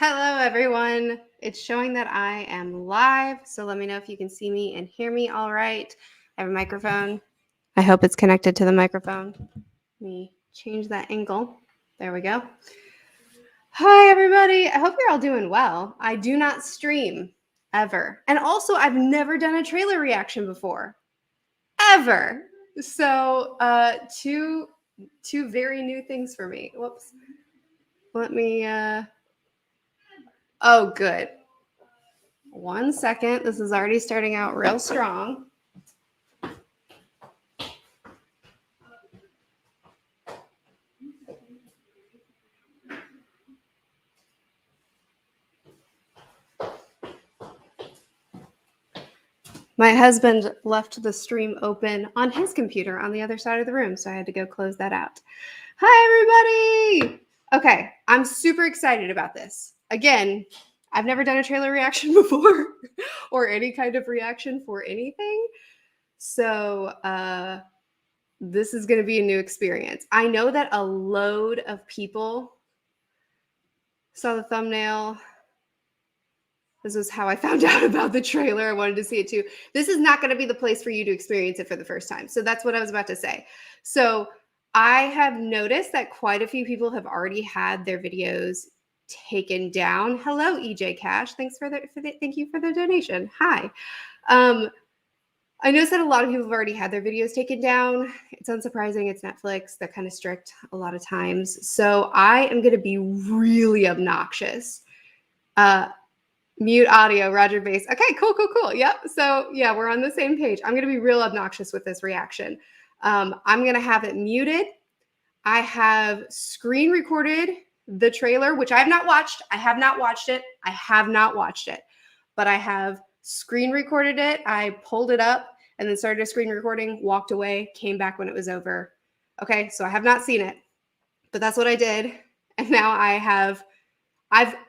Hello, everyone. It's showing that I am live, so let me know if you can see me and hear me all right. I have a microphone. I hope it's connected to the microphone. Let me change that angle. There we go. Hi, everybody. I hope you're all doing well. I do not stream ever. And also, I've never done a trailer reaction before. Ever. So, two very new things for me. Whoops. Let me Oh, good. 1 second. This is already starting out real strong. My husband left the stream open on his computer on the other side of the room, so I had to go close that out. Hi, everybody! Okay, I'm super excited about this. Again, I've never done a trailer reaction before or any kind of reaction for anything. So this is going to be a new experience. I know that a load of people saw the thumbnail. This was how I found out about the trailer. I wanted to see it too. This is not going to be the place for you to experience it for the first time. So that's what I was about to say. So I have noticed that quite a few people have already had their videos taken down. Hello, EJ Cash. Thanks thank you for the donation. Hi. I noticed that a lot of people have already had their videos taken down. It's unsurprising. It's Netflix. They're kind of strict a lot of times. So I am going to be really obnoxious. Mute audio, Roger Base. Okay, cool. Yep. So yeah, we're on the same page. I'm going to be real obnoxious with this reaction. I'm going to have it muted. I have screen recorded the trailer, which I have not watched. I have not watched it, but I have screen recorded it. I pulled it up and then started a screen recording, walked away, came back when it was over. Okay, so I have not seen it, but that's what I did. And now I've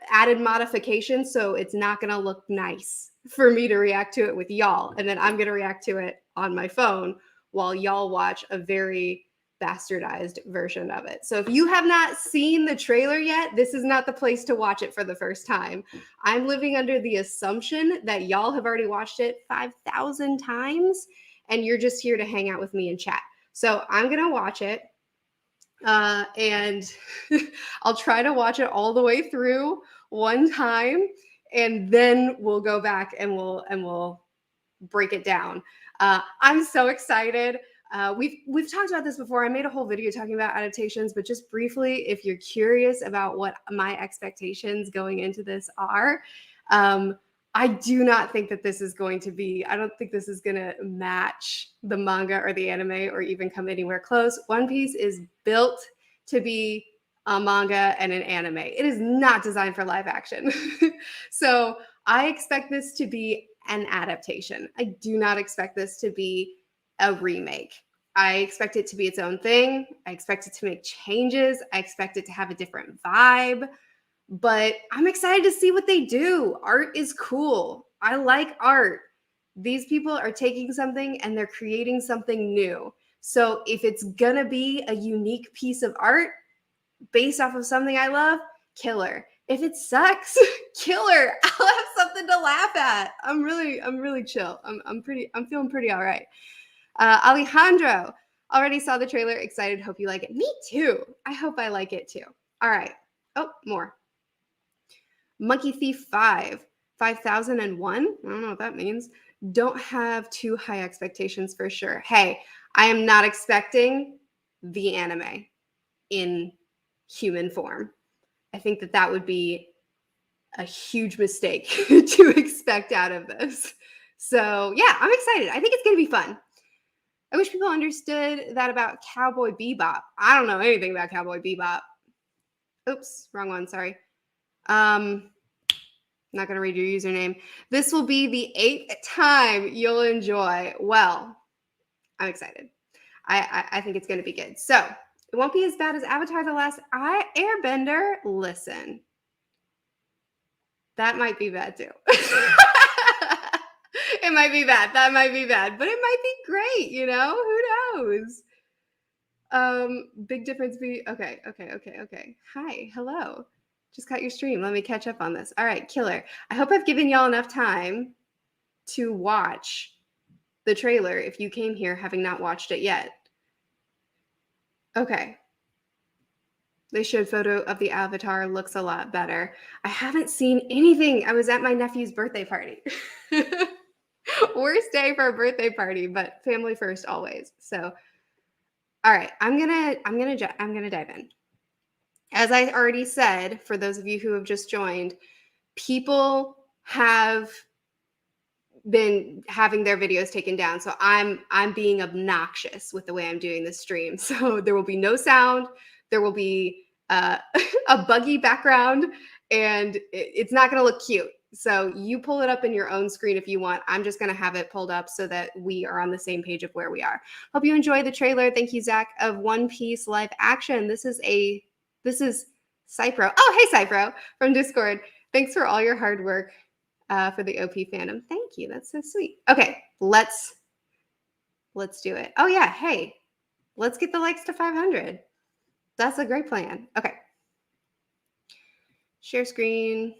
added modifications, so it's not going to look nice for me to react to it with y'all. And then I'm going to react to it on my phone while y'all watch a very bastardized version of it. So if you have not seen the trailer yet, this is not the place to watch it for the first time. I'm living under the assumption that y'all have already watched it 5,000 times and you're just here to hang out with me and chat. So I'm going to watch it. And I'll try to watch it all the way through one time, and then we'll go back and we'll break it down. I'm so excited. We've talked about this before. I made a whole video talking about adaptations, but just briefly, if you're curious about what my expectations going into this are, I do not think that this is going to be, I don't think this is going to match the manga or the anime or even come anywhere close. One Piece is built to be a manga and an anime. It is not designed for live action. So I expect this to be an adaptation. I do not expect this to be a remake. I expect it to be its own thing. I expect it to make changes. I expect it to have a different vibe. But I'm excited to see what they do. Art is cool. I like art. These people are taking something and they're creating something new. So if it's gonna be a unique piece of art based off of something I love, killer. If it sucks, killer. I'll have something to laugh at. I'm really chill. I'm feeling pretty all right. Alejandro already saw the trailer. Excited. Hope you like it. Me too. I hope I like it too. All right. Oh, more. Monkey Thief 5, 5001. I don't know what that means. Don't have too high expectations for sure. Hey, I am not expecting the anime in human form. I think that would be a huge mistake to expect out of this. So yeah, I'm excited. I think it's going to be fun. I wish people understood that about Cowboy Bebop. I don't know anything about Cowboy Bebop. Oops, wrong one. Sorry. Not going to read your username. This will be the 8th time you'll enjoy. Well, I'm excited. I think it's going to be good. So it won't be as bad as Avatar: The Last Airbender. Listen, that might be bad too. It might be bad. That might be bad, but it might be great. You know, who knows? Big difference. Okay. Hi, hello. Just cut your stream. Let me catch up on this. All right, killer. I hope I've given y'all enough time to watch the trailer if you came here having not watched it yet. Okay. They showed photo of the avatar. Looks a lot better. I haven't seen anything. I was at my nephew's birthday party. Worst day for a birthday party, but family first always. So, all right, I'm gonna dive in. As I already said, for those of you who have just joined, people have been having their videos taken down. So I'm being obnoxious with the way I'm doing this stream. So there will be no sound. There will be a buggy background, and it's not going to look cute. So you pull it up in your own screen if you want. I'm just going to have it pulled up so that we are on the same page of where we are. Hope you enjoy the trailer. Thank you, Zach, of One Piece live action. This is Cypro. Oh, hey, Cypro from Discord. Thanks for all your hard work for the OP fandom. Thank you. That's so sweet. Okay, let's do it. Oh yeah, hey, let's get the likes to 500. That's a great plan. Okay. Share screen.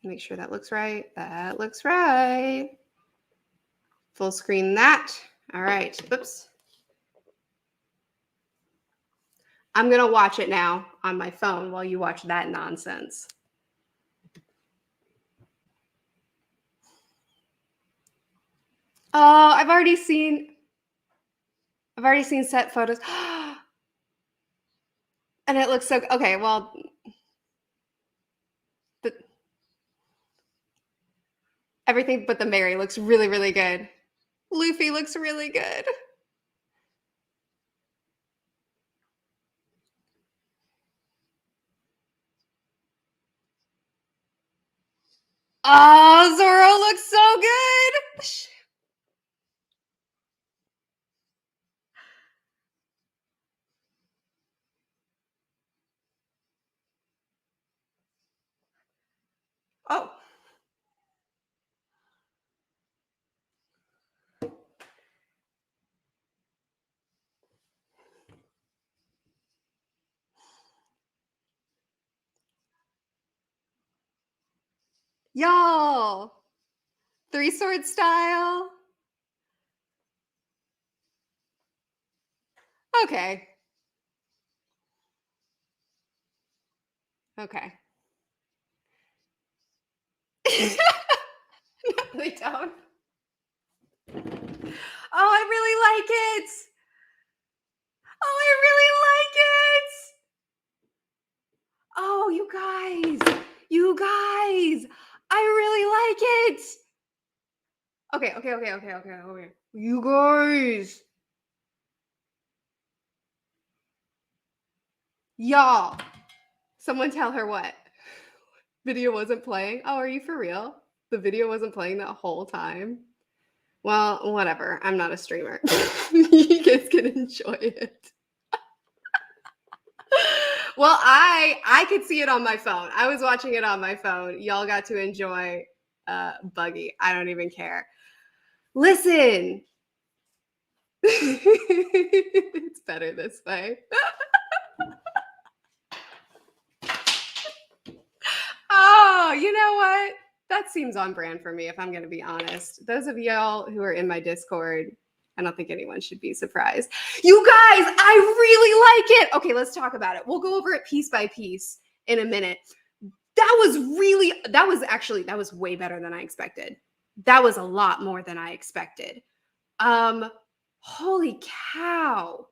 Make sure that looks right. That looks right. Full screen that. All right. Oops. I'm going to watch it now on my phone while you watch that nonsense. Oh, I've already seen set photos. And it looks so okay, well, everything but the Mary looks really, really good. Luffy looks really good. Oh, Zoro looks so good. Oh. Y'all. Three sword style. Okay. Okay. No, they don't. Oh, I really like it. Oh, I really like it. Oh, you guys, I really like it. Okay. You guys. Y'all. Someone tell her what? Video wasn't playing? Oh, are you for real? The video wasn't playing that whole time? Well, whatever. I'm not a streamer. You guys can enjoy it. Well, I could see it on my phone. I was watching it on my phone. Y'all got to enjoy Buggy. I don't even care. Listen. It's better this way. Oh, you know what? That seems on brand for me, if I'm going to be honest. Those of y'all who are in my Discord, I don't think anyone should be surprised. You guys, I really like it. Okay, let's talk about it. We'll go over it piece by piece in a minute. That was way better than I expected. That was a lot more than I expected. Holy cow.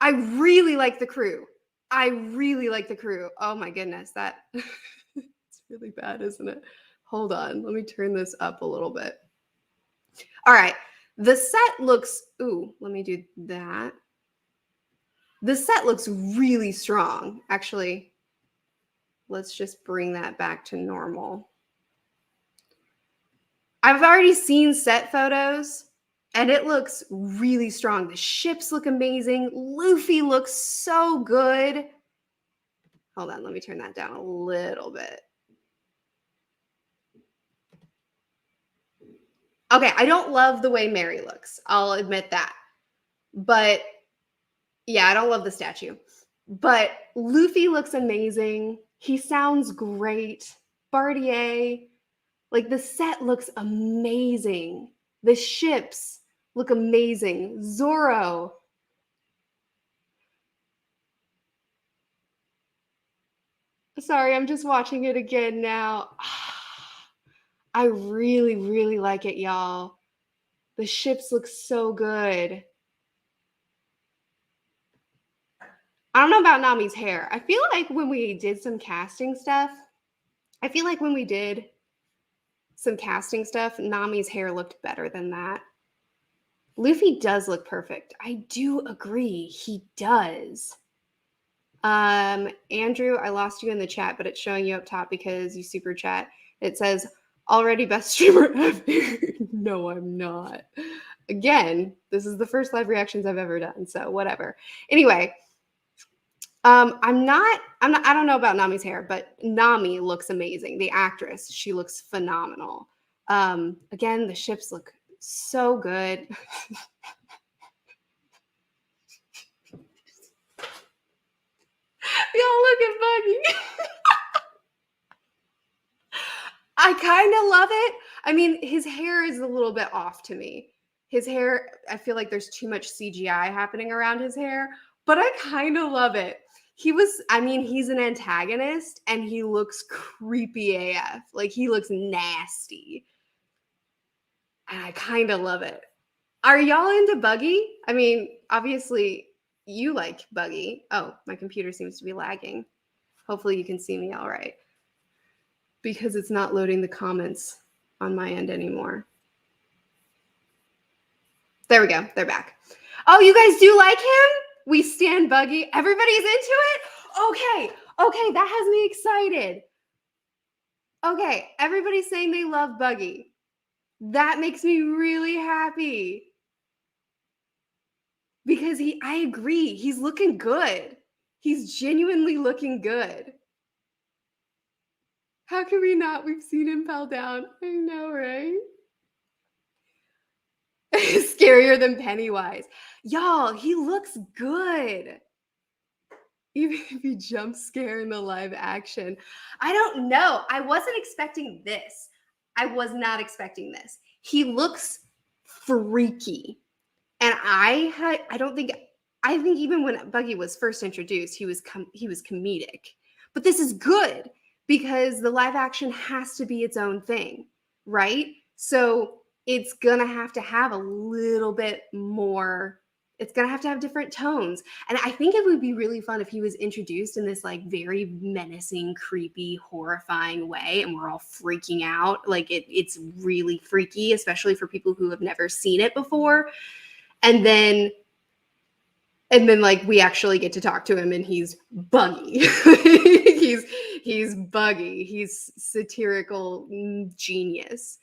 I really like the crew. Oh my goodness, that it's really bad, isn't it? Hold on, let me turn this up a little bit. All right, the set looks, let me do that. The set looks really strong. Actually, let's just bring that back to normal. I've already seen set photos and it looks really strong. The ships look amazing. Luffy looks so good. Hold on, let me turn that down a little bit. Okay, I don't love the way Mary looks. I'll admit that. But yeah, I don't love the statue. But Luffy looks amazing. He sounds great. Bartier, like the set looks amazing. The ships look amazing. Zoro. Sorry, I'm just watching it again now. I really, really like it, y'all. The ships look so good. I don't know about Nami's hair. I feel like when we did some casting stuff, Nami's hair looked better than that. Luffy does look perfect. I do agree. He does. Andrew, I lost you in the chat, but it's showing you up top because you super chat. It says, already best streamer ever. No, I'm not. Again, this is the first live reactions I've ever done, so whatever. Anyway, I don't know about Nami's hair, but Nami looks amazing. The actress, she looks phenomenal. Again, the ships look so good. Y'all look at Buggy. I kind of love it. I mean, his hair is a little bit off to me. His hair, I feel like there's too much CGI happening around his hair, but I kind of love it. He's an antagonist and he looks creepy AF. Like he looks nasty. And I kind of love it. Are y'all into Buggy? I mean, obviously you like Buggy. Oh, my computer seems to be lagging. Hopefully you can see me all right. Because it's not loading the comments on my end anymore. There we go. They're back. Oh, you guys do like him? We stand Buggy. Everybody's into it? Okay, that has me excited. Okay, everybody's saying they love Buggy. That makes me really happy. Because I agree, he's looking good. He's genuinely looking good. How can we not? We've seen him fall down. I know, right? Scarier than Pennywise. Y'all, he looks good. Even if he jump scare in the live action. I don't know. I wasn't expecting this. I was not expecting this. He looks freaky. And I think even when Buggy was first introduced, he was comedic. But this is good because the live action has to be its own thing, right? So it's gonna have to have a little bit more. It's gonna have to have different tones. And I think it would be really fun if he was introduced in this like very menacing, creepy, horrifying way, and we're all freaking out. Like it's really freaky, especially for people who have never seen it before. And then like we actually get to talk to him and he's Buggy. he's Buggy. He's satirical genius.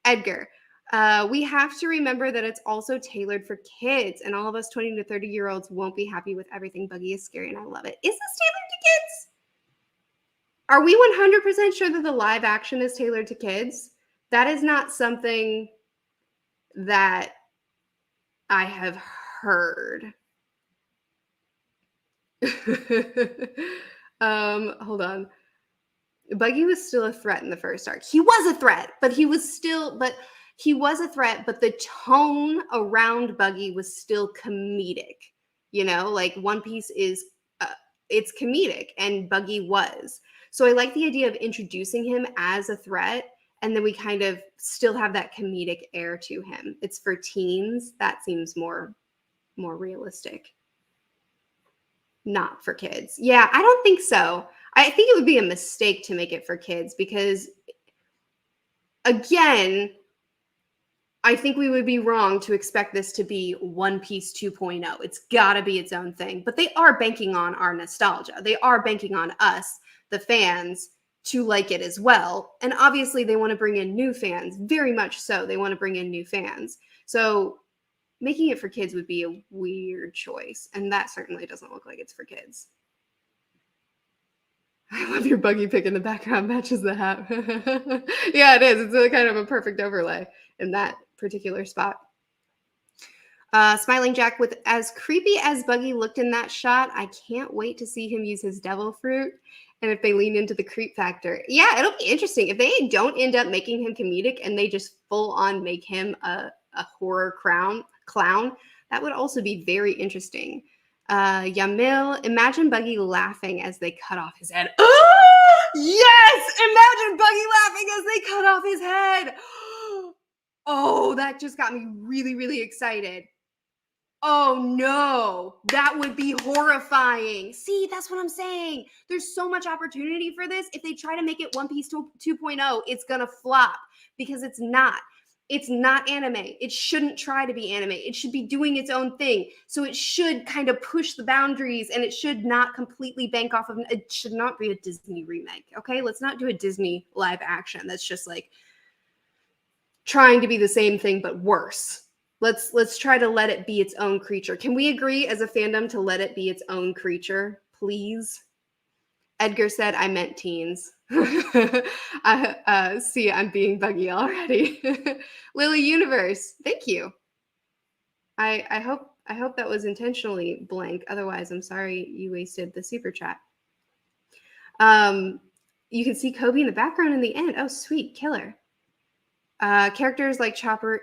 Edgar, we have to remember that it's also tailored for kids, and all of us 20 to 30-year-olds won't be happy with everything. Buggy is scary and I love it. Is this tailored to kids? Are we 100% sure that the live action is tailored to kids? That is not something that I have heard. Hold on. Buggy was still a threat in the first arc. He was a threat, but the tone around Buggy was still comedic. You know, like One Piece is it's comedic, and Buggy was. So I like the idea of introducing him as a threat, and then we kind of still have that comedic air to him. It's for teens. That seems more realistic. Not for kids. Yeah, I don't think so. I think it would be a mistake to make it for kids because, again, I think we would be wrong to expect this to be One Piece 2.0. It's got to be its own thing. But they are banking on our nostalgia. They are banking on us, the fans, to like it as well. And obviously, they want to bring in new fans. Very much so. They want to bring in new fans. So making it for kids would be a weird choice. And that certainly doesn't look like it's for kids. I love your Buggy pick in the background matches the hat. Yeah, it is. It's a kind of a perfect overlay in that particular spot. Smiling Jack, with as creepy as Buggy looked in that shot, I can't wait to see him use his devil fruit. And if they lean into the creep factor, yeah, it'll be interesting. If they don't end up making him comedic and they just full on make him a horror clown, that would also be very interesting. Yamil, imagine Buggy laughing as they cut off his head. Yes! Imagine Buggy laughing as they cut off his head. Oh, that just got me really, really excited. Oh no, that would be horrifying. See, that's what I'm saying. There's so much opportunity for this. If they try to make it One Piece 2.0, it's gonna flop because it's not. It's not anime. It shouldn't try to be anime. It should be doing its own thing. So it should kind of push the boundaries and it should not completely bank off of it. Should not be a Disney remake. Okay, let's not do a Disney live action that's just like trying to be the same thing but worse. Let's try to let it be its own creature. Can we agree as a fandom to let it be its own creature, please? Edgar said, I meant teens. See, I'm being buggy already. Lily Universe, thank you. I hope that was intentionally blank. Otherwise, I'm sorry you wasted the super chat. You can see Kobe in the background in the end. Oh, sweet, killer. Characters like Chopper,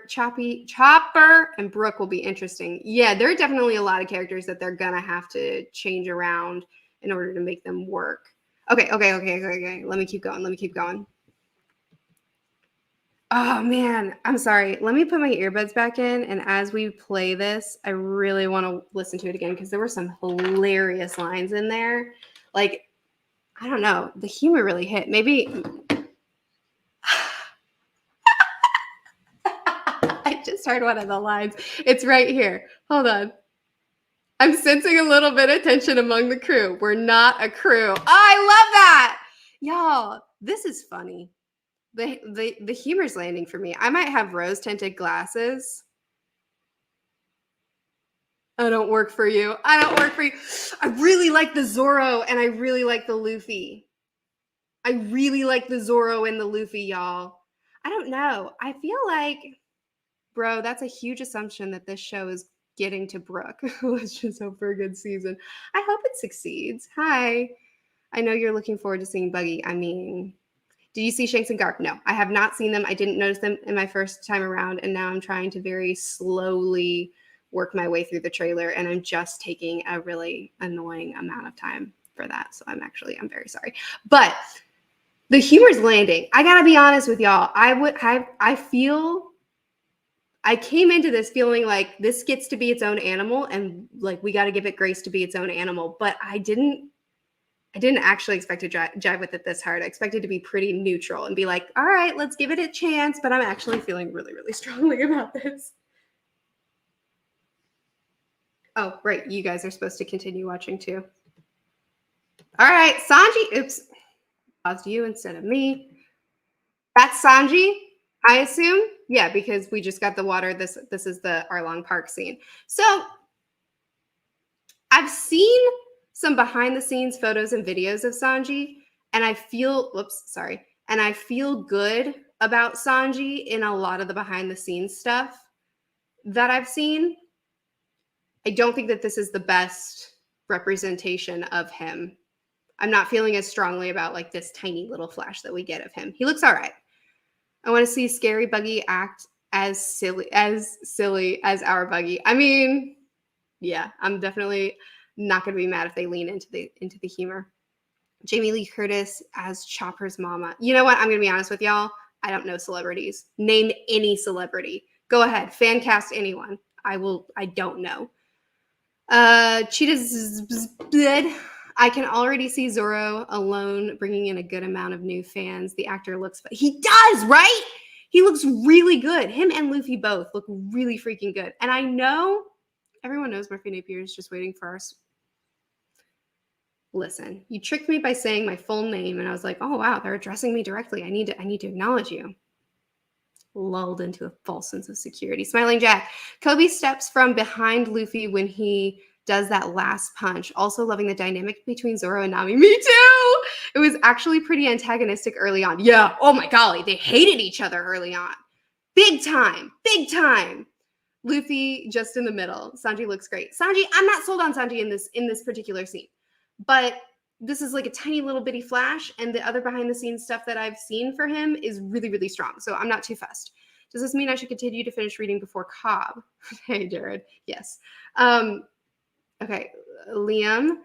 and Brooke will be interesting. Yeah, there are definitely a lot of characters that they're gonna have to change around in order to make them work. Okay. Let me keep going. Oh man, I'm sorry. Let me put my earbuds back in, and as we play this, I really want to listen to it again because there were some hilarious lines in there. Like, I don't know, the humor really hit. Maybe I just heard one of the lines. It's right here. Hold on. I'm sensing a little bit of tension among the crew. We're not a crew. Oh, I love that. Y'all, this is funny. The humor's landing for me. I might have rose tinted glasses. I don't work for you. I really like the Zoro and I really like the Luffy. I really like the Zoro and the Luffy, y'all. I don't know. I feel like, bro, that's a huge assumption that this show is getting to Brooke. Let's just hope for a good season. I hope it succeeds. Hi. I know you're looking forward to seeing Buggy. I mean, did you see Shanks and Garp? No, I have not seen them. I didn't notice them in my first time around, and now I'm trying to very slowly work my way through the trailer, and I'm just taking a really annoying amount of time for that. So I'm very sorry. But the humor's landing. I gotta be honest with y'all. I feel I came into this feeling like this gets to be its own animal, and like we got to give it grace to be its own animal. But I didn't actually expect to jive with it this hard. I expected to be pretty neutral and be like, all right, let's give it a chance. But I'm actually feeling really, really strongly about this. Oh, right. You guys are supposed to continue watching too. All right, Sanji. Oops. Paused you instead of me. That's Sanji, I assume. Yeah, because we just got the water. This is the Arlong Park scene. So I've seen some behind the scenes photos and videos of Sanji, and I feel good about Sanji in a lot of the behind the scenes stuff that I've seen. I don't think that this is the best representation of him. I'm not feeling as strongly about like this tiny little flash that we get of him. He looks all right. I want to see Scary Buggy act as silly as our Buggy. I mean, yeah, I'm definitely not going to be mad if they lean into the humor. Jamie Lee Curtis as Chopper's mama. You know what? I'm going to be honest with y'all. I don't know celebrities. Name any celebrity. Go ahead. Fan cast anyone. I don't know. Cheetah's blood. I can already see Zoro alone bringing in a good amount of new fans. The actor looks, he does, right? He looks really good. Him and Luffy both look really freaking good. And I know everyone knows Murphy Napier is just waiting for us. Listen, you tricked me by saying my full name, and I was like, oh wow, they're addressing me directly. I need to acknowledge you. Lulled into a false sense of security. Smiling Jack. Kobe steps from behind Luffy when he does that last punch. Also loving the dynamic between Zoro and Nami. Me too! It was actually pretty antagonistic early on. Yeah, oh my golly, they hated each other early on. Big time, big time. Luffy just in the middle. Sanji looks great. Sanji, I'm not sold on Sanji in this particular scene, but this is like a tiny little bitty flash, and the other behind the scenes stuff that I've seen for him is really, really strong. So I'm not too fussed. Does this mean I should continue to finish reading before Cobb? Hey, Jared. Yes. Okay, Liam.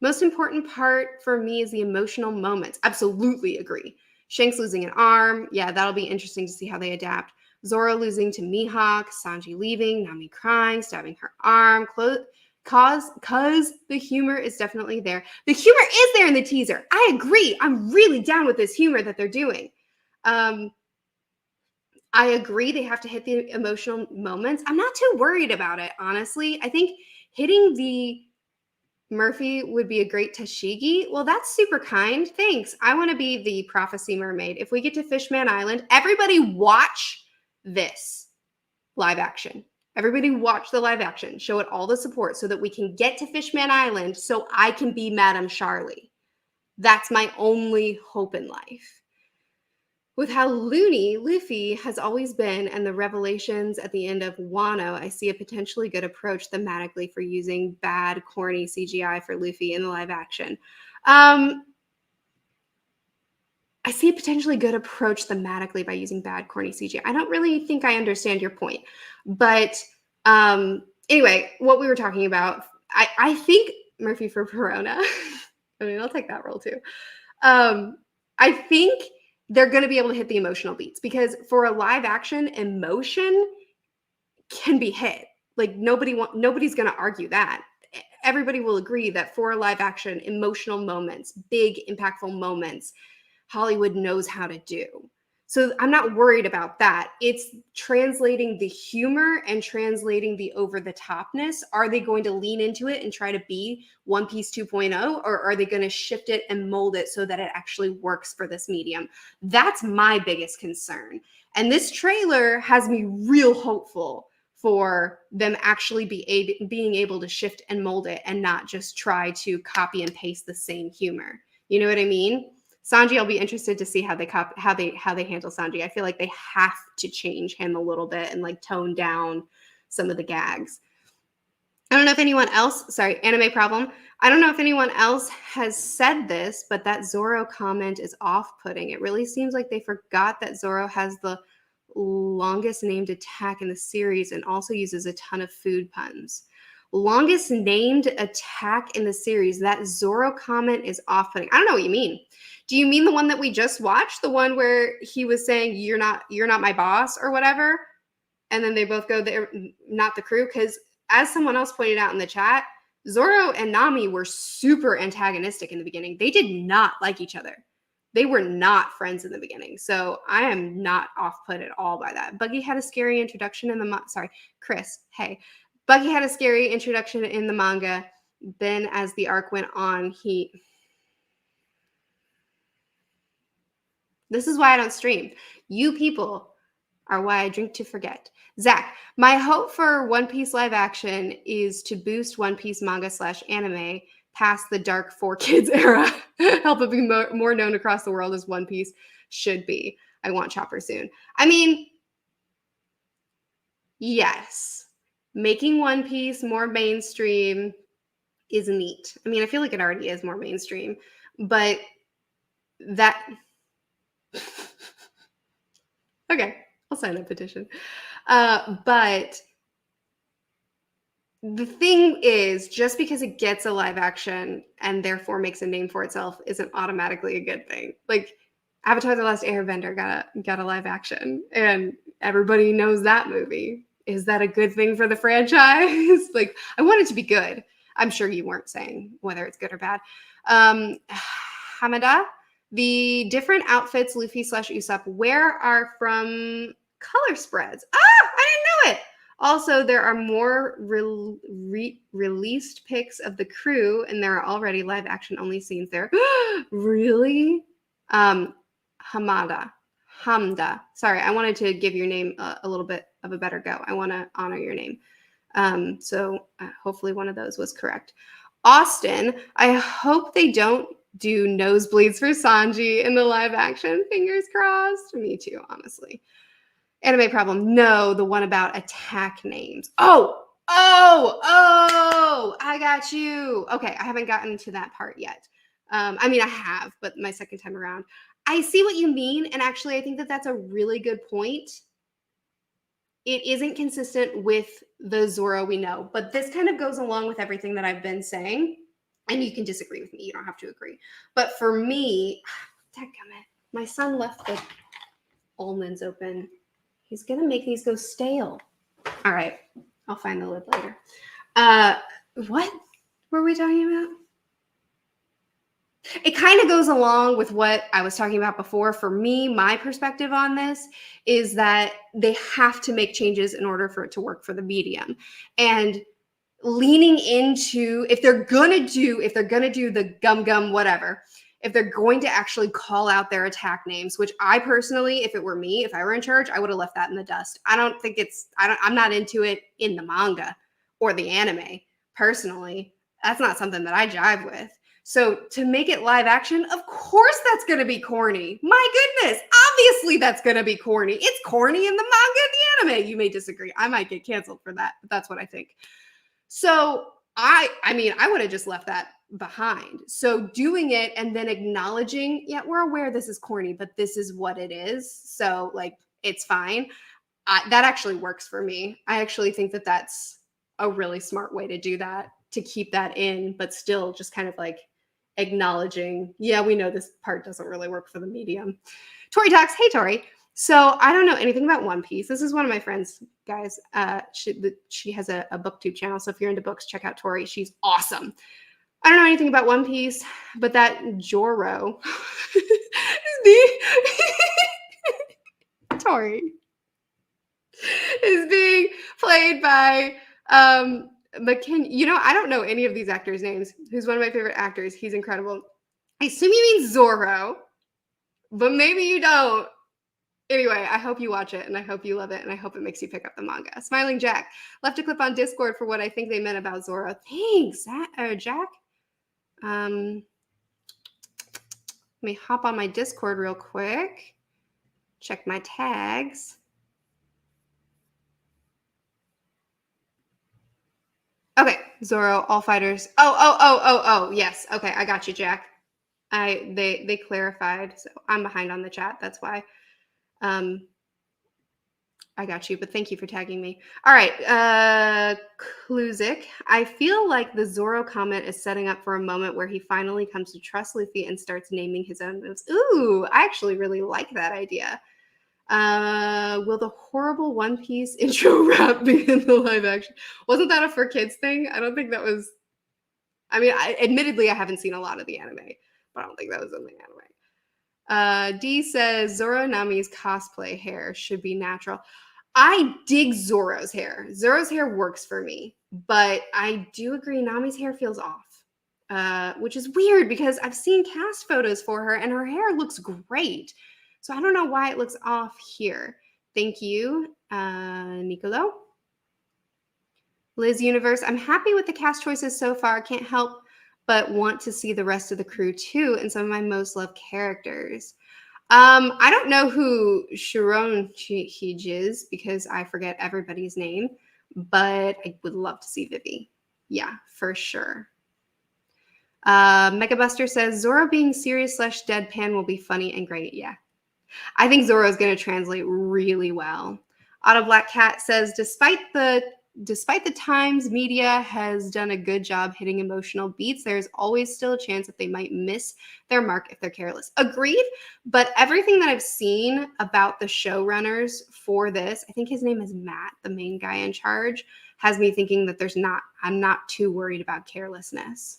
Most important part for me is the emotional moments. Absolutely agree. Shanks losing an arm. Yeah, that'll be interesting to see how they adapt. Zoro losing to Mihawk, Sanji leaving, Nami crying, stabbing her arm, cause the humor is definitely there. The humor is there in the teaser. I agree. I'm really down with this humor that they're doing. I agree they have to hit the emotional moments. I'm not too worried about it, honestly. I think hitting the Murphy would be a great Tashigi. Well, that's super kind. Thanks. I want to be the prophecy mermaid. If we get to Fishman Island, everybody watch this live action. Everybody watch the live action. Show it all the support so that we can get to Fishman Island so I can be Madame Charlie. That's my only hope in life. With how loony Luffy has always been and the revelations at the end of Wano, I see a potentially good approach thematically for using bad, corny CGI for Luffy in the live action. I see a potentially good approach thematically by using bad, corny CGI. I don't really think I understand your point. But anyway, what we were talking about, I think Murphy for Perona. I mean, I'll take that role too. I think they're going to be able to hit the emotional beats because for a live action, emotion can be hit. Like nobody's going to argue that. Everybody will agree that for a live action, emotional moments, big impactful moments, Hollywood knows how to do. So I'm not worried about that. It's translating the humor and translating the over-the-topness. Are they going to lean into it and try to be One Piece 2.0, or are they going to shift it and mold it so that it actually works for this medium? That's my biggest concern. And this trailer has me real hopeful for them actually being able to shift and mold it and not just try to copy and paste the same humor. You know what I mean? Sanji, I'll be interested to see how they handle Sanji. I feel like they have to change him a little bit and like tone down some of the gags. I don't know if anyone else, sorry, anime problem. I don't know if anyone else has said this, but that Zoro comment is off-putting. It really seems like they forgot that Zoro has the longest named attack in the series and also uses a ton of food puns. Longest named attack in the series. That Zoro comment is off-putting. I don't know what you mean. Do you mean the one that we just watched? The one where he was saying, you're not my boss or whatever? And then they both go, they're not the crew? Because as someone else pointed out in the chat, Zoro and Nami were super antagonistic in the beginning. They did not like each other. They were not friends in the beginning. So I am not off-put at all by that. Buggy had a scary introduction in the sorry, Chris, hey. Buggy had a scary introduction in the manga. Then as the arc went on, this is why I don't stream. You people are why I drink to forget. Zach, my hope for One Piece live action is to boost One Piece manga / anime past the dark 4Kids era. Help it be more known across the world as One Piece should be. I want Chopper soon. I mean, yes. Making One Piece more mainstream is neat. I mean, I feel like it already is more mainstream, but that... Okay, I'll sign that petition. But the thing is, just because it gets a live action and therefore makes a name for itself isn't automatically a good thing. Like Avatar: The Last Airbender got a live action, and everybody knows that movie. Is that a good thing for the franchise? Like, I want it to be good. I'm sure you weren't saying whether it's good or bad. Hamada, the different outfits Luffy / Usopp wear are from color spreads. Ah, I didn't know it. Also, there are more released pics of the crew, and there are already live action only scenes there. Really? Hamda. Sorry, I wanted to give your name a little bit of a better go. I want to honor your name. So hopefully one of those was correct. Austin, I hope they don't do nosebleeds for Sanji in the live action. Fingers crossed. Me too, honestly. Anime problem. No, the one about attack names. I got you. Okay, I haven't gotten to that part yet. I mean, I have, but my second time around. I see what you mean, and actually, I think that that's a really good point. It isn't consistent with the Zoro we know, but this kind of goes along with everything that I've been saying. And you can disagree with me. You don't have to agree. But for me, dadgummit, my son left the almonds open. He's gonna make these go stale. All right, I'll find the lid later. What were we talking about? It kind of goes along with what I was talking about before. For me, my perspective on this is that they have to make changes in order for it to work for the medium. And leaning into, if they're gonna do the gum whatever, if they're going to actually call out their attack names, which I personally, if it were me, if I were in charge, I would have left that in the dust. I'm not into it in the manga or the anime personally. That's not something that I jive with. So to make it live action, of course that's going to be corny. My goodness, obviously that's going to be corny. It's corny in the manga and the anime. You may disagree. I might get canceled for that, but that's what I think. So I mean, I would have just left that behind. So doing it and then acknowledging, yeah, we're aware this is corny, but this is what it is. So like, it's fine. That actually works for me. I actually think that that's a really smart way to do that, to keep that in, but still just kind of like acknowledging, yeah, we know this part doesn't really work for the medium. Tori talks. Hey, Tori. So I don't know anything about One Piece. This is one of my friends, guys. She has a booktube channel. So if you're into books, check out Tori. She's awesome. I don't know anything about One Piece, but that Joro Tori is being played by McKin. You know, I don't know any of these actors' names. Who's one of my favorite actors? He's incredible. I assume you mean Zorro, but maybe you don't. Anyway, I hope you watch it, and I hope you love it, and I hope it makes you pick up the manga. Smiling Jack left a clip on Discord for what I think they meant about Zoro. Thanks, Jack. Let me hop on my Discord real quick. Check my tags. Okay, Zoro, all fighters. Oh, yes. Okay, I got you, Jack. They clarified, so I'm behind on the chat. That's why. I got you, but thank you for tagging me. All right, Kluzik. I feel like the Zoro comment is setting up for a moment where he finally comes to trust Luffy and starts naming his own moves. Ooh, I actually really like that idea. Will the horrible One Piece intro rap be in the live action? Wasn't that a for kids thing? I don't think that was. I mean, admittedly, I haven't seen a lot of the anime, but I don't think that was in the anime. D says Zoro Nami's cosplay hair should be natural. I dig Zoro's hair. Zoro's hair works for me, but I do agree Nami's hair feels off, which is weird because I've seen cast photos for her and her hair looks great. So I don't know why it looks off here. Thank you, Nicolo. Liz Universe, I'm happy with the cast choices so far. Can't help but want to see the rest of the crew too and some of my most loved characters. I don't know who Sharon Hij is because I forget everybody's name, but I would love to see Vivi. Yeah, for sure. Megabuster says Zoro being serious / deadpan will be funny and great. Yeah, I think Zoro is going to translate really well. Auto Black Cat says despite the times media has done a good job hitting emotional beats, there's always still a chance that they might miss their mark if they're careless. Agreed, but everything that I've seen about the showrunners for this, I think his name is Matt, the main guy in charge, has me thinking that I'm not too worried about carelessness.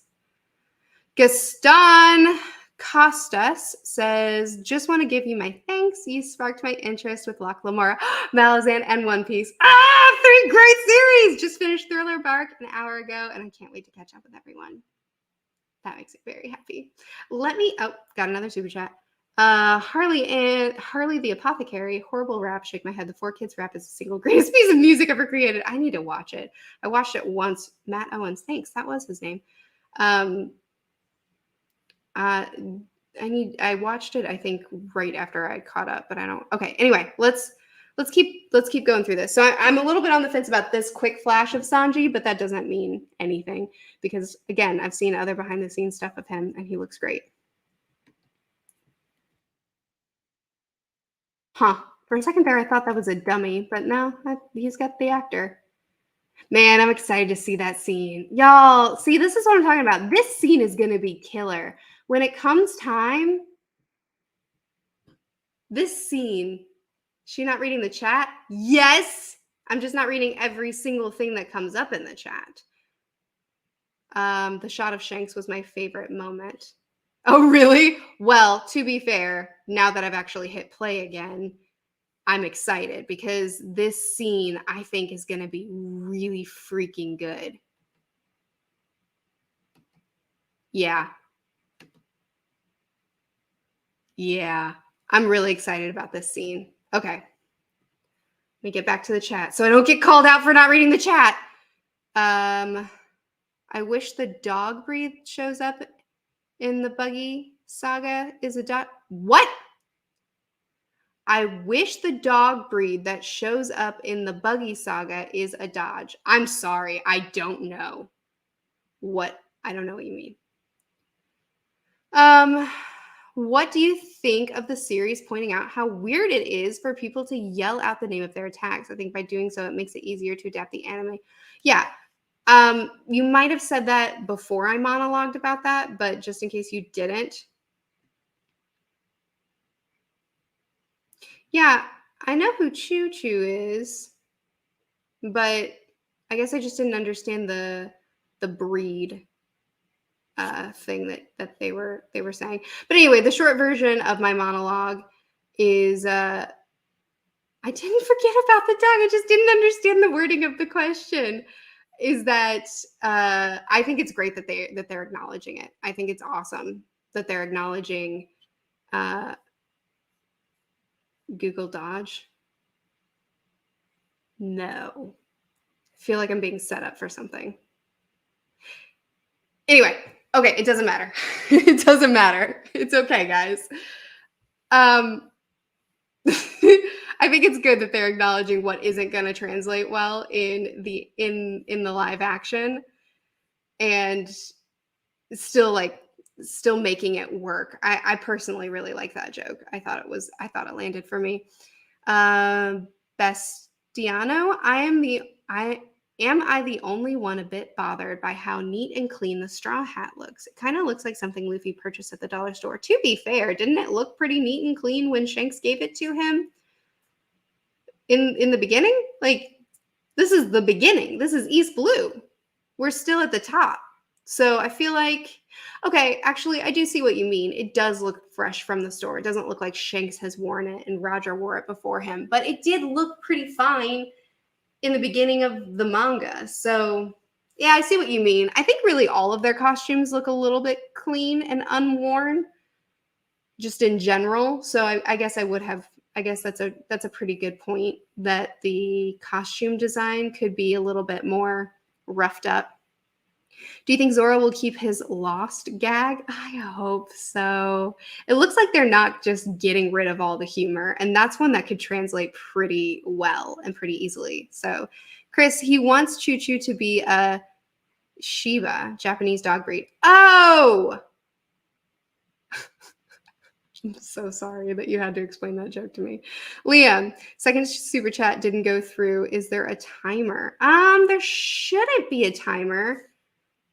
Gaston Costas says, just want to give you my thanks. You sparked my interest with Loch Lamora, Malazan, and One Piece. 3 great series! Just finished Thriller Bark an hour ago, and I can't wait to catch up with everyone. That makes me very happy. Got another super chat. Harley the Apothecary, horrible rap, shake my head. The 4Kids rap is the single greatest piece of music ever created. I need to watch it. I watched it once. Matt Owens, thanks. That was his name. I watched it, I think, right after I caught up, but I don't. Okay, anyway, let's Let's keep going through this. So I'm a little bit on the fence about this quick flash of Sanji, but that doesn't mean anything because again, I've seen other behind the scenes stuff of him and he looks great. Huh. For a second there, I thought that was a dummy, but no, he's got the actor. Man, I'm excited to see that scene. Y'all, see, this is what I'm talking about. This scene is going to be killer. When it comes time, this scene, she not reading the chat? Yes. I'm just not reading every single thing that comes up in the chat. The shot of Shanks was my favorite moment. Oh, really? Well, to be fair, now that I've actually hit play again, I'm excited because this scene I think is going to be really freaking good. Yeah. Yeah. I'm really excited about this scene. Okay. Let me get back to the chat so I don't get called out for not reading the chat. I wish the dog breed shows up in the buggy saga is a dog. What? I wish the dog breed that shows up in the buggy saga is a Dodge. I'm sorry. I don't know I don't know what you mean. What do you think of the series pointing out how weird it is for people to yell out the name of their attacks? I think by doing so, it makes it easier to adapt the anime. Yeah. You might have said that before I monologued about that, but just in case you didn't. Yeah, I know who Choo Choo is, but I guess I just didn't understand the breed thing that they were saying. But anyway, the short version of my monologue is I didn't forget about the dog. I just didn't understand the wording of the question. Is that I think it's great that they're acknowledging it. I think it's awesome that they're acknowledging Google Dodge. No, I feel like I'm being set up for something. Anyway, okay, it doesn't matter. It doesn't matter. It's okay, guys. I think it's good that they're acknowledging what isn't going to translate well in the live action and still making it work. I personally really like that joke. I thought it landed for me. Bestiano, am I the only one a bit bothered by how neat and clean the straw hat looks? It kind of looks like something Luffy purchased at the dollar store. To be fair, didn't it look pretty neat and clean when Shanks gave it to him in the beginning? Like, this is the beginning. This is East Blue. We're still at the top. So I feel like, okay, actually, I do see what you mean. It does look fresh from the store. It doesn't look like Shanks has worn it and Roger wore it before him, but it did look pretty fine in the beginning of the manga. So yeah, I see what you mean. I think really all of their costumes look a little bit clean and unworn just in general. So I guess that's a pretty good point that the costume design could be a little bit more roughed up. Do you think Zoro will keep his lost gag? I hope so. It looks like they're not just getting rid of all the humor, and that's one that could translate pretty well and pretty easily. So, Chris, he wants Choo Choo to be a Shiba, Japanese dog breed. Oh! I'm so sorry that you had to explain that joke to me. Liam, second super chat didn't go through. Is there a timer? There shouldn't be a timer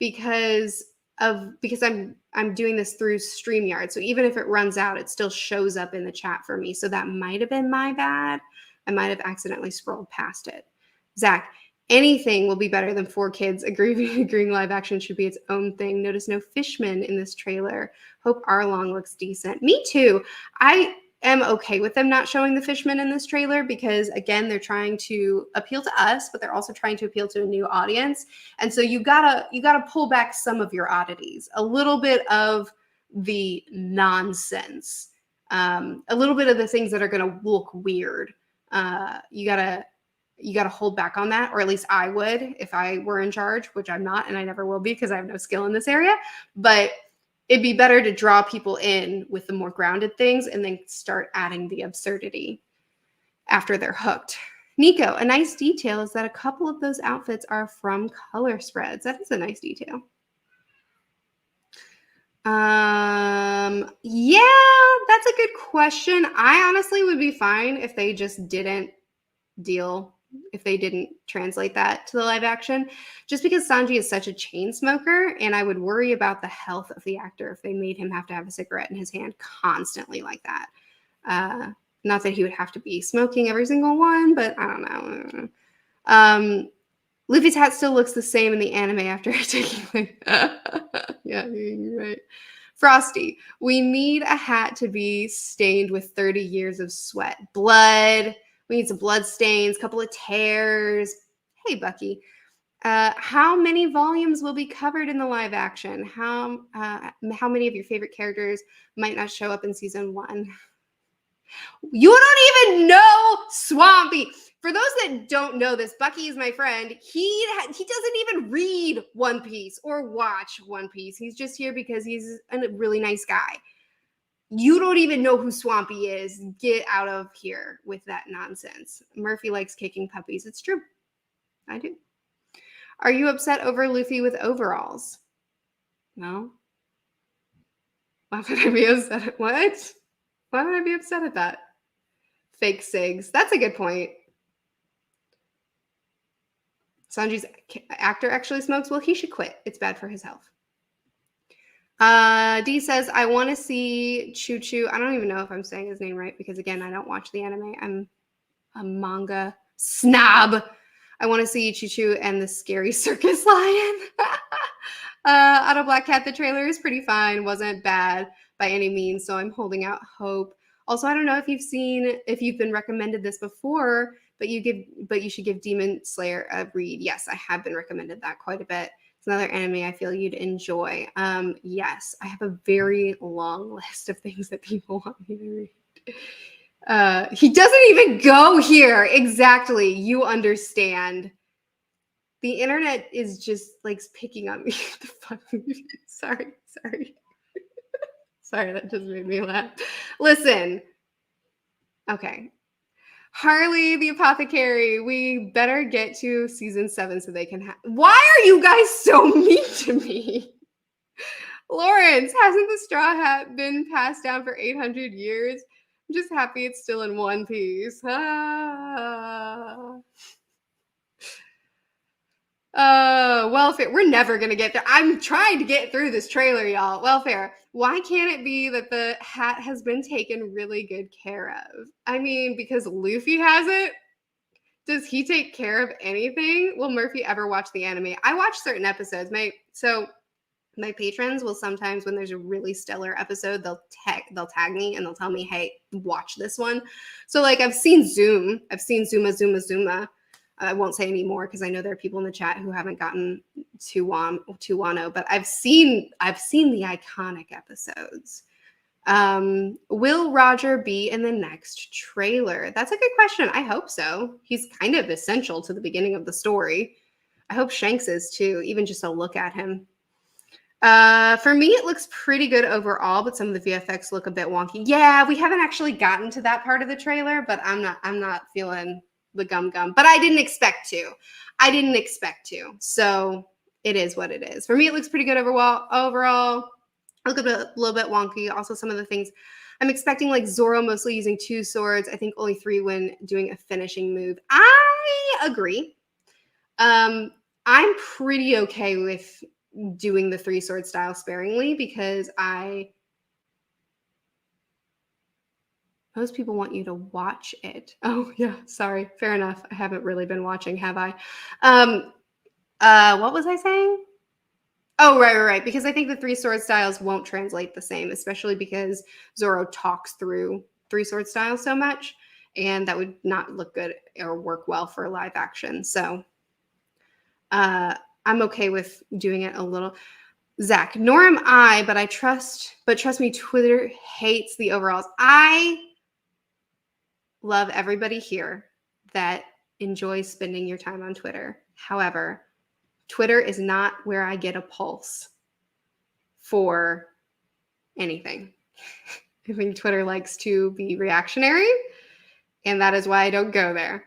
because I'm doing this through StreamYard. So even if it runs out, it still shows up in the chat for me. So that might have been my bad. I might have accidentally scrolled past it. Zach, anything will be better than 4 kids agreeing live action should be its own thing. Notice no Fishman in this trailer. Hope Arlong looks decent. Me too. I am okay with them not showing the Fishman in this trailer because again, they're trying to appeal to us, but they're also trying to appeal to a new audience. And so you gotta pull back some of your oddities, a little bit of the nonsense, a little bit of the things that are gonna look weird. You gotta hold back on that, or at least I would if I were in charge, which I'm not, and I never will be because I have no skill in this area. But it'd be better to draw people in with the more grounded things and then start adding the absurdity. after they're hooked. Nico, a nice detail is that a couple of those outfits are from color spreads. That is a nice detail. Yeah, that's a good question. I honestly would be fine if they just didn't translate that to the live action, just because Sanji is such a chain smoker, and I would worry about the health of the actor if they made him have to have a cigarette in his hand constantly like that. Not that he would have to be smoking every single one, but I don't know. Luffy's hat still looks the same in the anime after taking yeah, you're right. Frosty, we need a hat to be stained with 30 years of sweat. Blood. We need some blood stains, a couple of tears. Hey, Bucky. How many volumes will be covered in the live action? How many of your favorite characters might not show up in season 1? You don't even know Swampy. For those that don't know this, Bucky is my friend. He doesn't even read One Piece or watch One Piece. He's just here because he's a really nice guy. You don't even know who Swampy is. Get out of here with that nonsense. Murphy likes kicking puppies. It's true. I do. Are you upset over Luffy with overalls? No. Why would I be upset at what? Why would I be upset at that? Fake SIGs. That's a good point. Sanji's actor actually smokes. Well, he should quit. It's bad for his health. D says, I want to see Choo Choo. I don't even know if I'm saying his name right because, again, I don't watch the anime. I'm a manga snob. I want to see Choo Choo and the scary circus lion. Auto Black Cat, the trailer is pretty fine. Wasn't bad by any means, so I'm holding out hope. Also, I don't know if you've been recommended this before, but you should give Demon Slayer a read. Yes, I have been recommended that quite a bit. It's another anime I feel you'd enjoy. Yes, I have a very long list of things that people want me to read. He doesn't even go here. Exactly. You understand. The internet is just like picking on me. Sorry. Sorry, that just made me laugh. Listen. Okay. Harley the Apothecary, we better get to season 7 so they can have. Why are you guys so mean to me? Lawrence, hasn't the straw hat been passed down for 800 years? I'm just happy it's still in one piece. Welfare. We're never going to get there. I'm trying to get through this trailer, y'all. Welfare. Why can't it be that the hat has been taken really good care of? I mean, because Luffy has it? Does he take care of anything? Will Murphy ever watch the anime? I watch certain episodes. My patrons will sometimes, when there's a really stellar episode, they'll tag me and they'll tell me, hey, watch this one. So like I've seen Zuma. I won't say any more because I know there are people in the chat who haven't gotten to Wano, but I've seen the iconic episodes. Will Roger be in the next trailer? That's a good question. I hope so. He's kind of essential to the beginning of the story. I hope Shanks is too, even just to look at him. For me, it looks pretty good overall, but some of the VFX look a bit wonky. Yeah, we haven't actually gotten to that part of the trailer, but I'm not feeling the gum. But I didn't expect to. So it is what it is. For me, it looks pretty good overall. A little bit wonky. Also, some of the things I'm expecting, like Zoro mostly using 2 swords. I think only 3 when doing a finishing move. I agree. I'm pretty okay with doing the 3 sword style sparingly because most people want you to watch it. Oh yeah, sorry. Fair enough. I haven't really been watching, have I? What was I saying? Oh, right. Because I think the 3 sword styles won't translate the same, especially because Zoro talks through 3 sword styles so much, and that would not look good or work well for live action. So I'm okay with doing it a little. Zach, nor am I, but trust me, Twitter hates the overalls. I love everybody here that enjoys spending your time on Twitter. However, Twitter is not where I get a pulse for anything. I think Twitter likes to be reactionary, And that is why I don't go there.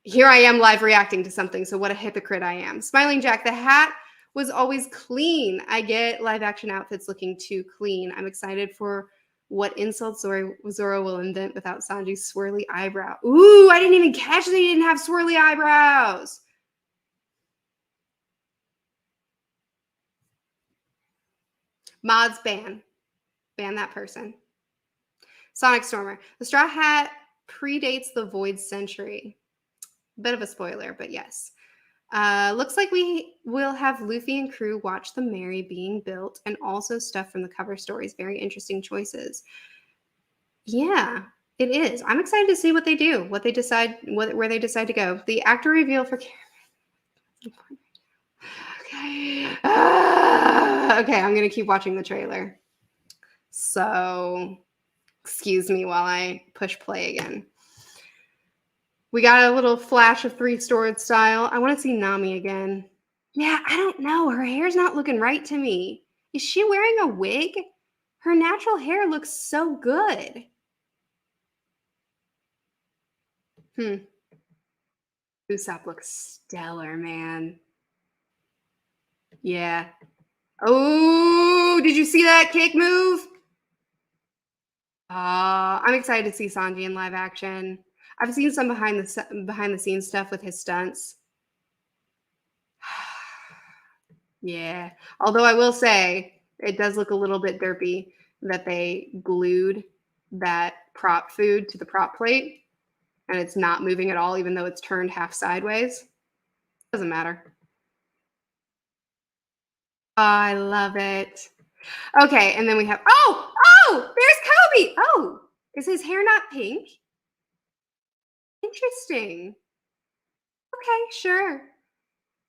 Here I am live reacting to something, so what a hypocrite I am. Smiling Jack, the hat was always clean. I get live action outfits looking too clean. I'm excited for what insult Zoro will invent without Sanji's swirly eyebrow. Ooh, I didn't even catch that he didn't have swirly eyebrows. Mods ban. Ban that person. Sonic Stormer. The Straw Hat predates the Void Century. Bit of a spoiler, but yes. Looks like we will have Luffy and crew watch the Mary being built and also stuff from the cover stories. Very interesting choices. Yeah, it is. I'm excited to see what they do, what they decide, where they decide to go. The actor reveal for okay. Okay, I'm gonna keep watching the trailer. So, excuse me while I push play again. We got a little flash of Three Sword style. I want to see Nami again. Yeah, I don't know. Her hair's not looking right to me. Is she wearing a wig? Her natural hair looks so good. Usopp looks stellar, man. Yeah. Oh, did you see that kick move? I'm excited to see Sanji in live action. I've seen some behind the scenes stuff with his stunts. Yeah. Although I will say it does look a little bit derpy that they glued that prop food to the prop plate and it's not moving at all, even though it's turned half sideways. Doesn't matter. I love it. Okay, and then we have there's Kobe. Oh, is his hair not pink? Interesting. Okay, sure.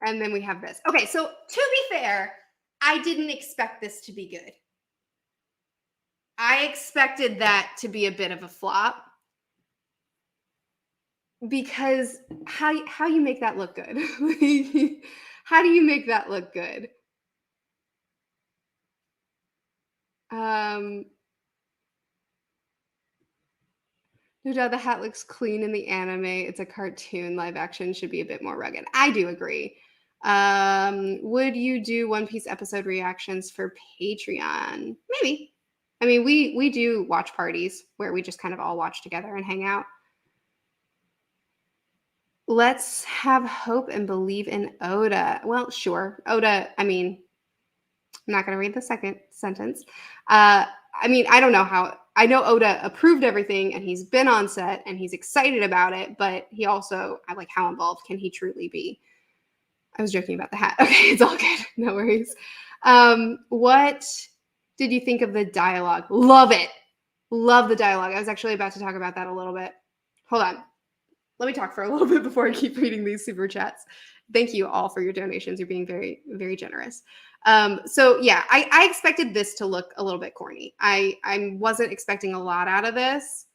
And then we have this. Okay, so to be fair, I didn't expect this to be good. I expected that to be a bit of a flop because how you make that look good? How do you make that look good? Um, no doubt the hat looks clean in the anime. It's a cartoon. Live action should be a bit more rugged. I do agree. Would you do One Piece episode reactions for Patreon? Maybe. I mean, we do watch parties where we just kind of all watch together and hang out. Let's have hope and believe in Oda. Well, sure. Oda, I mean, I'm not going to read the second sentence. I mean, I don't know how. I know Oda approved everything and he's been on set and he's excited about it, but he also, I like how involved can he truly be? I was joking about the hat. Okay, it's all good. No worries. What did you think of the dialogue? Love it. Love the dialogue. I was actually about to talk about that a little bit. Hold on. Let me talk for a little bit before I keep reading these super chats. Thank you all for your donations. You're being very, very generous. So yeah, I expected this to look a little bit corny. I wasn't expecting a lot out of this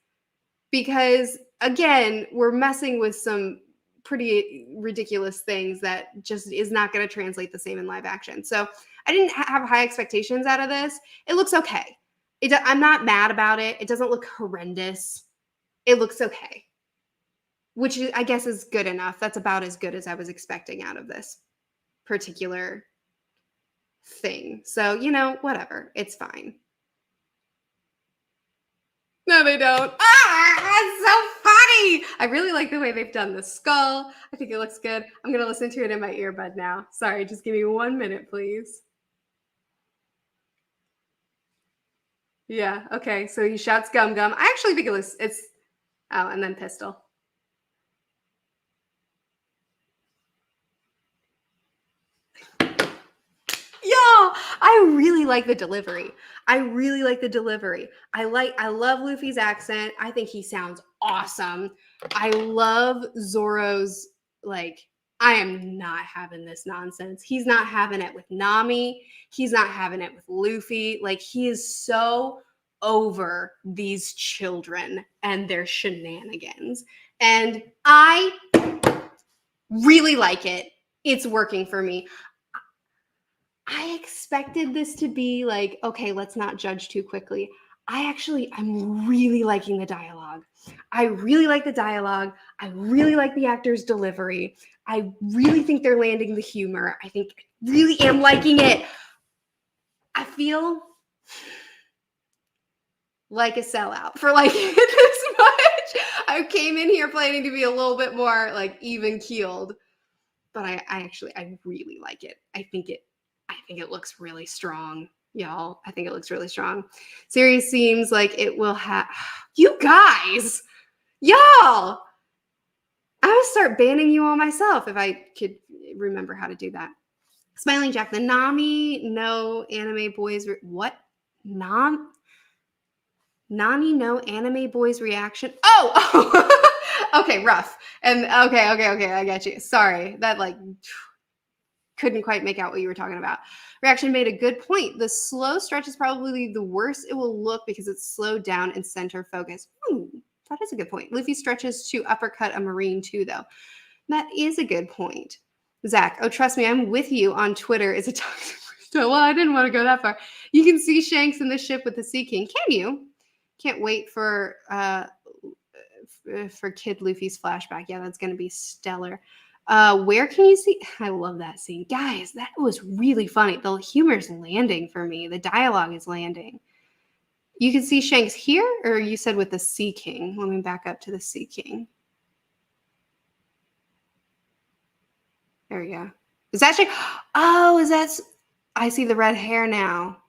because again, we're messing with some pretty ridiculous things that just is not going to translate the same in live action. So I didn't have high expectations out of this. It looks okay. I'm not mad about it. It doesn't look horrendous. It looks okay, which I guess is good enough. That's about as good as I was expecting out of this particular thing. So, whatever. It's fine. No, they don't. It's so funny. I really like the way they've done the skull. I think it looks good. I'm going to listen to it in my earbud now. Sorry, just give me 1 minute, please. Yeah, okay. So he shouts gum gum. I actually think it's and then pistol. Yo, I really like the delivery. I love Luffy's accent. I think he sounds awesome. I love Zoro's I am not having this nonsense. He's not having it with Nami. He's not having it with Luffy. Like he is so over these children and their shenanigans. And I really like it. It's working for me. I expected this to be like, okay, let's not judge too quickly. I'm really liking the dialogue. I really like the dialogue. I really like the actor's delivery. I really think they're landing the humor. I really am liking it. I feel like a sellout for liking it this much. I came in here planning to be a little bit more like even keeled, but I really like it. I think it looks really strong, y'all. I think it looks really strong. Series seems like it will have you guys, y'all. I would start banning you all myself if I could remember how to do that. Smiling Jack, the Nami no anime boys. What? Nani no anime boys reaction. Oh, okay, rough. And okay, I got you. Sorry, that like couldn't quite make out what you were talking about. Reaction made a good point. The slow stretch is probably the worst it will look because it's slowed down and center focus. That is a good point. Luffy stretches to uppercut a Marine too, though. That is a good point. Zach, oh, trust me, I'm with you on Twitter. Is a toxic. Well, I didn't want to go that far. You can see Shanks in the ship with the Sea King. Can you? Can't wait for Kid Luffy's flashback. Yeah, that's going to be stellar. Where can you see? I love that scene. Guys, that was really funny. The humor's landing for me. The dialogue is landing. You can see Shanks here, or you said with the Sea King. Let me back up to the Sea King. There we go. Is that Shanks? Oh, is that... I see the red hair now.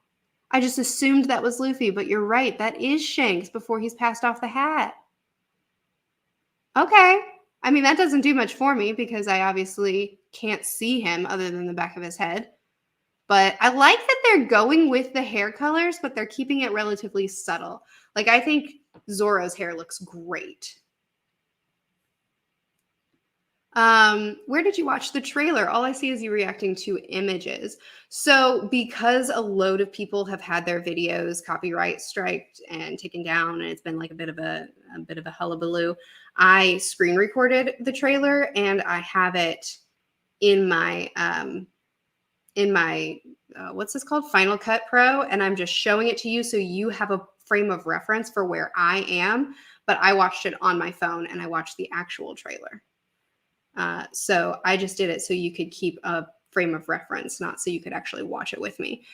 I just assumed that was Luffy, but you're right. That is Shanks before he's passed off the hat. Okay. I mean, that doesn't do much for me because I obviously can't see him other than the back of his head. But I like that they're going with the hair colors, but they're keeping it relatively subtle. Like, I think Zoro's hair looks great. Where did you watch the trailer? All I see is you reacting to images. So because a load of people have had their videos copyright striked and taken down, and it's been like a bit of a hullabaloo, I screen recorded the trailer and I have it in my what's this called? Final Cut Pro, and I'm just showing it to you so you have a frame of reference for where I am. But I watched it on my phone and I watched the actual trailer. So I just did it so you could keep a frame of reference, not so you could actually watch it with me.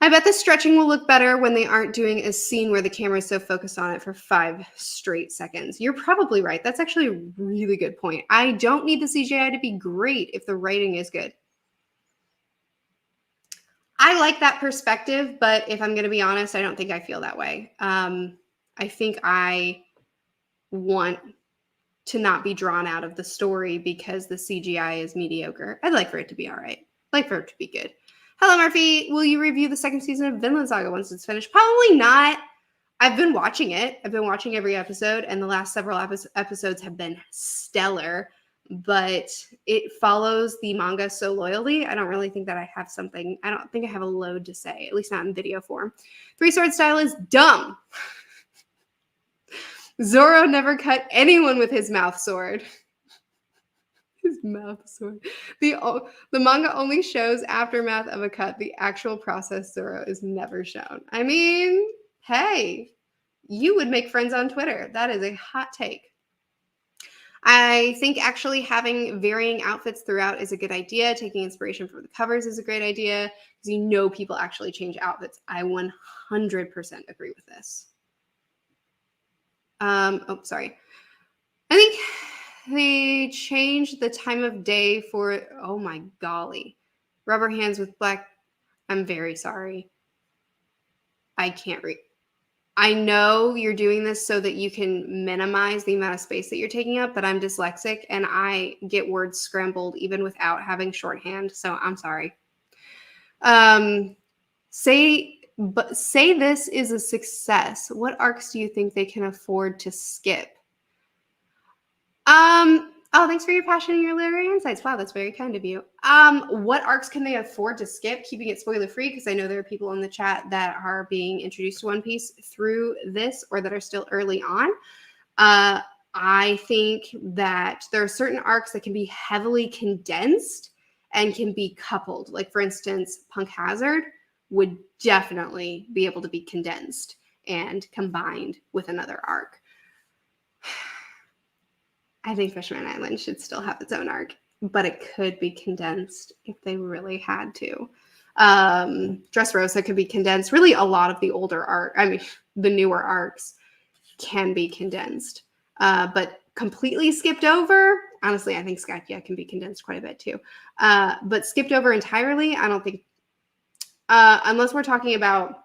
I bet the stretching will look better when they aren't doing a scene where the camera is so focused on it for 5 straight seconds. You're probably right. That's actually a really good point. I don't need the CGI to be great if the writing is good. I like that perspective, but if I'm going to be honest, I don't think I feel that way. I think I want to not be drawn out of the story because the CGI is mediocre. I'd like for it to be all right. I'd like for it to be good. Hello, Murphy. Will you review the second season of Vinland Saga once it's finished? Probably not. I've been watching it. I've been watching every episode, and the last several episodes have been stellar, but it follows the manga so loyally. I don't really think that I don't think I have a load to say, at least not in video form. Three Sword style is dumb. Zoro never cut anyone with his mouth sword. His mouth sword. The manga only shows aftermath of a cut. The actual process Zoro is never shown. I mean, hey, you would make friends on Twitter. That is a hot take. I think actually having varying outfits throughout is a good idea. Taking inspiration from the covers is a great idea because people actually change outfits. I 100% agree with this. Sorry. I think they changed the time of day for, oh my golly. Rubber hands with black. I'm very sorry. I can't read. I know you're doing this so that you can minimize the amount of space that you're taking up, but I'm dyslexic and I get words scrambled even without having shorthand. So I'm sorry. Say this is a success. What arcs do you think they can afford to skip? Thanks for your passion and your literary insights. Wow, that's very kind of you. What arcs can they afford to skip, keeping it spoiler free? Because I know there are people in the chat that are being introduced to One Piece through this or that are still early on. I think that there are certain arcs that can be heavily condensed and can be coupled. Like, for instance, Punk Hazard would definitely be able to be condensed. and combined with another arc. I think Fishman Island should still have its own arc, but it could be condensed if they really had to. Dressrosa could be condensed. Really, a lot of the the newer arcs can be condensed. But completely skipped over, honestly, I think Skypiea can be condensed quite a bit too. But skipped over entirely, I don't think, unless we're talking about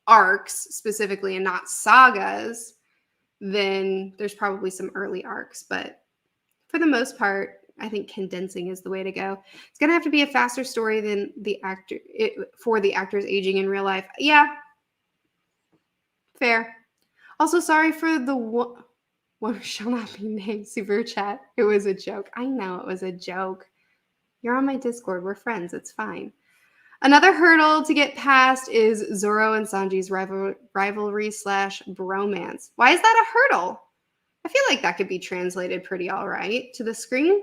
arcs specifically and not sagas, then there's probably some early arcs. But for the most part, I think condensing is the way to go. It's going to have to be a faster story than for the actors aging in real life. Yeah, fair. Also, sorry for the one who shall not be named super chat. It was a joke. I know it was a joke. You're on my Discord. We're friends. It's fine. Another hurdle to get past is Zoro and Sanji's rivalry/bromance. Why is that a hurdle? I feel like that could be translated pretty all right to the screen.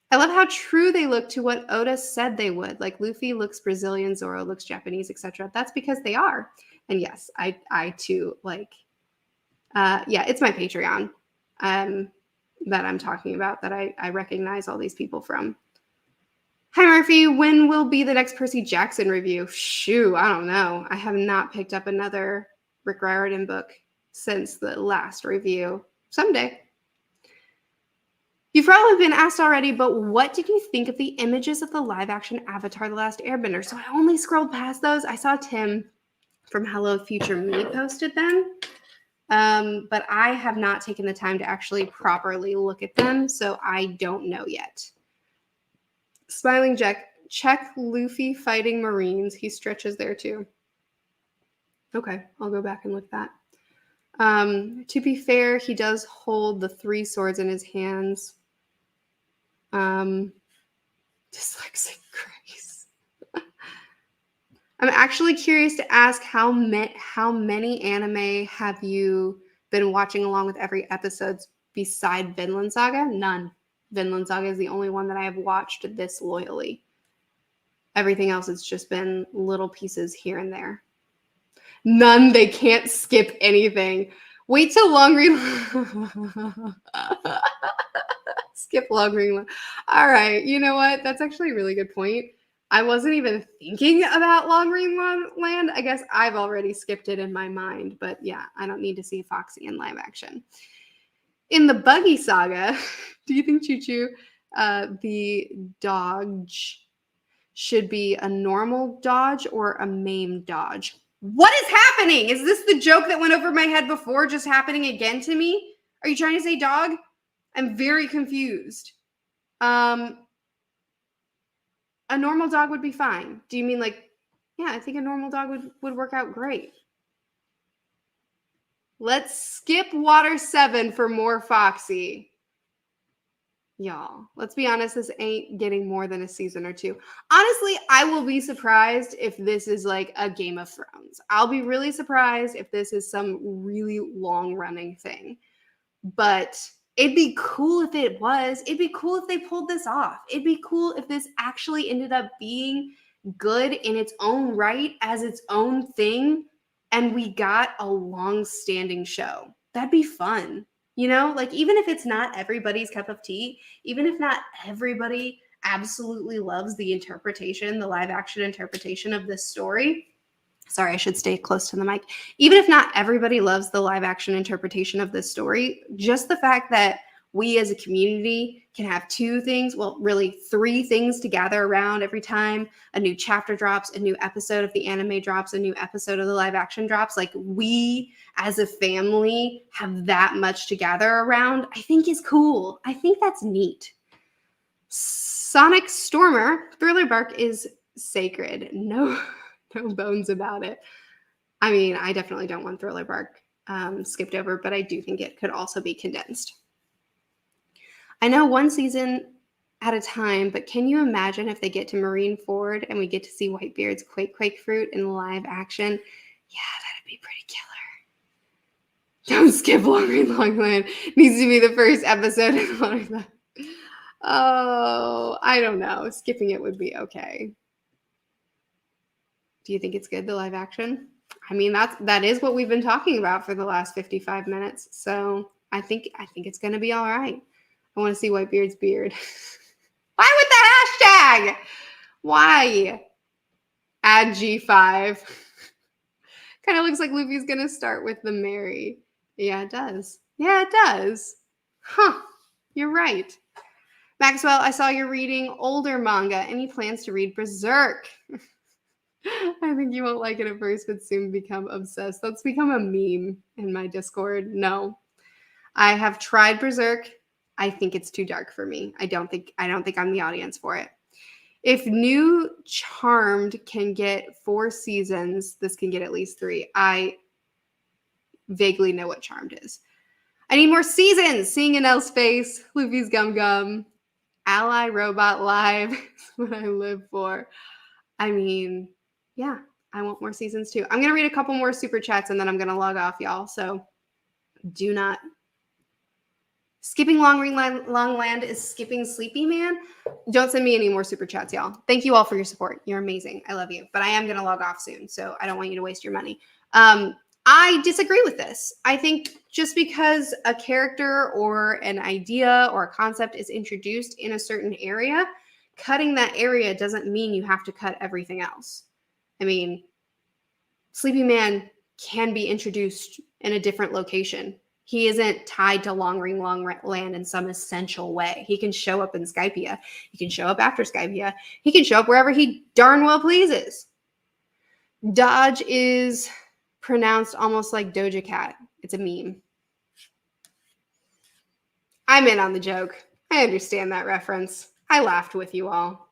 I love how true they look to what Oda said they would. Like Luffy looks Brazilian, Zoro looks Japanese, etc. That's because they are. And yes, I too like. It's my Patreon that I'm talking about that I recognize all these people from. Hi, Murphy. When will be the next Percy Jackson review? Shoo, I don't know. I have not picked up another Rick Riordan book since the last review. Someday. You've probably been asked already, but what did you think of the images of the live-action Avatar: The Last Airbender? So I only scrolled past those. I saw Tim from Hello Future Me posted them, but I have not taken the time to actually properly look at them, so I don't know yet. Smiling Jack, check Luffy fighting Marines. He stretches there too. Okay, I'll go back and look at that. To be fair, he does hold the 3 swords in his hands. Dyslexic Grace. I'm actually curious to ask how many anime have you been watching along with every episode beside Vinland Saga? None. Vinland Saga is the only one that I have watched this loyally. Everything else has just been little pieces here and there. None. They can't skip anything. Wait till Long Read. Skip Long Read. All right. You know what? That's actually a really good point. I wasn't even thinking about Long Read Land. I guess I've already skipped it in my mind. But yeah, I don't need to see Foxy in live action. In the Buggy Saga, do you think Choo Choo, the Dodge, should be a normal Dodge or a maimed Dodge? What is happening? Is this the joke that went over my head before just happening again to me? Are you trying to say dog? I'm very confused. A normal dog would be fine. Do you mean like, yeah, I think a normal dog would work out great. Let's skip Water 7 for more Foxy. Y'all, let's be honest, this ain't getting more than a season or 2. Honestly, I will be surprised if this is like a Game of Thrones. I'll be really surprised if this is some really long-running thing. But it'd be cool if it was. It'd be cool if they pulled this off. It'd be cool if this actually ended up being good in its own right as its own thing, and we got a long-standing show. That'd be fun. You know, like even if it's not everybody's cup of tea, even if not everybody absolutely loves the live action interpretation of this story. Sorry, I should stay close to the mic. Even if not everybody loves the live action interpretation of this story, just the fact that we as a community can have 2 things, well, really 3 things to gather around every time a new chapter drops, a new episode of the anime drops, a new episode of the live action drops. Like we as a family have that much to gather around, I think is cool. I think that's neat. Sonic Stormer, Thriller Bark is sacred. No bones about it. I mean, I definitely don't want Thriller Bark skipped over, but I do think it could also be condensed. I know 1 season at a time, but can you imagine if they get to Marineford and we get to see Whitebeard's Quake Fruit in live action? Yeah, that'd be pretty killer. Don't skip Long Read Long Land. Needs to be the first episode of Long Read. Oh, I don't know. Skipping it would be okay. Do you think it's good, the live action? I mean, that is what we've been talking about for the last 55 minutes. So I think it's gonna be all right. I want to see Whitebeard's beard. Why with the hashtag? Why? Add G5. Kind of looks like Luffy's gonna start with the Mary. Yeah, it does. Yeah, it does. Huh. You're right. Maxwell, I saw you're reading older manga. Any plans to read Berserk? I think you won't like it at first, but soon become obsessed. That's become a meme in my Discord. No. I have tried Berserk. I think it's too dark for me. I don't think I'm the audience for it. If new Charmed can get 4 seasons, this can get at least 3. I vaguely know what Charmed is. I need more seasons. Seeing an L's face, Luffy's Gum Gum, Ally Robot Live is what I live for. I mean, yeah, I want more seasons too. I'm going to read a couple more super chats and then I'm going to log off, y'all. So do not. Skipping Long Land is skipping Sleepy Man. Don't send me any more super chats, y'all. Thank you all for your support. You're amazing. I love you. But I am going to log off soon, so I don't want you to waste your money. I disagree with this. I think just because a character or an idea or a concept is introduced in a certain area, cutting that area doesn't mean you have to cut everything else. I mean, Sleepy Man can be introduced in a different location. He isn't tied to Long Land in some essential way. He can show up in Skypiea. He can show up after Skypiea. He can show up wherever he darn well pleases. Dodge is pronounced almost like Doja Cat. It's a meme. I'm in on the joke. I understand that reference. I laughed with you all.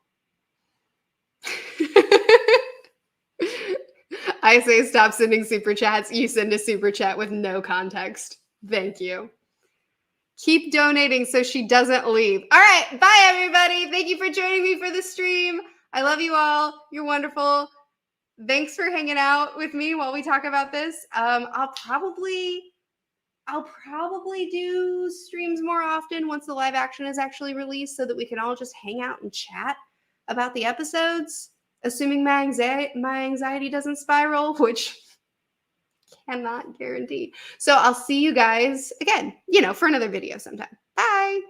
I say stop sending super chats. You send a super chat with no context. Thank you. Keep donating so she doesn't leave. All right. Bye, everybody. Thank you for joining me for the stream. I love you all. You're wonderful. Thanks for hanging out with me while we talk about this. I'll probably do streams more often once the live action is actually released so that we can all just hang out and chat about the episodes, assuming my anxiety doesn't spiral, which cannot guarantee. So I'll see you guys again, for another video sometime. Bye.